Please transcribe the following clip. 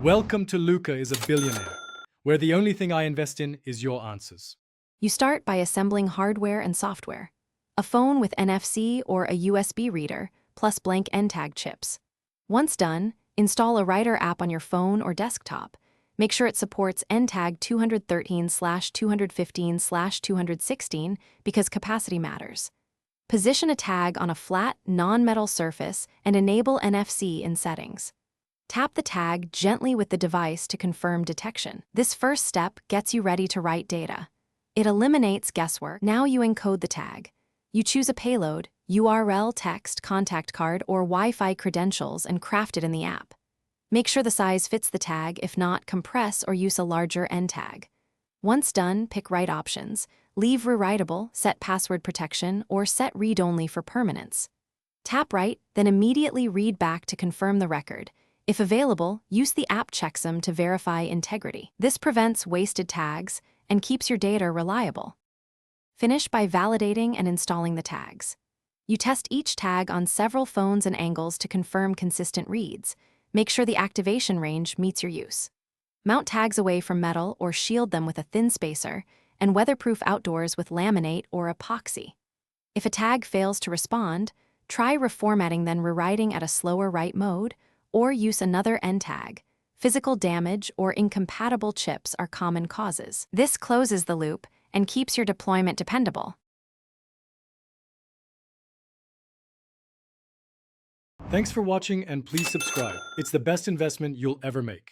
Welcome to Luca is a Billionaire, where the only thing I invest in is your answers. You start by assembling hardware and software. A phone with NFC or a USB reader, plus blank N-tag chips. Once done, install a writer app on your phone or desktop. Make sure it supports N-tag 213/215/216 because capacity matters. Position a tag on a flat, non-metal surface and enable NFC in settings. Tap the tag gently with the device to confirm detection. This first step gets you ready to write data. It eliminates guesswork. Now you encode the tag. You choose a payload, URL, text, contact card, or Wi-Fi credentials and craft it in the app. Make sure the size fits the tag. If not, compress or use a larger N tag. Once done, pick write options. Leave rewritable, set password protection, or set read-only for permanence. Tap write, then immediately read back to confirm the record. If available, use the app checksum to verify integrity. This prevents wasted tags and keeps your data reliable. Finish by validating and installing the tags. You test each tag on several phones and angles to confirm consistent reads. Make sure the activation range meets your use. Mount tags away from metal or shield them with a thin spacer, and weatherproof outdoors with laminate or epoxy. If a tag fails to respond, try reformatting then rewriting at a slower write mode, or use another N tag. Physical damage or incompatible chips are common causes. This closes the loop and keeps your deployment dependable. Thanks for watching and please subscribe. It's the best investment you'll ever make.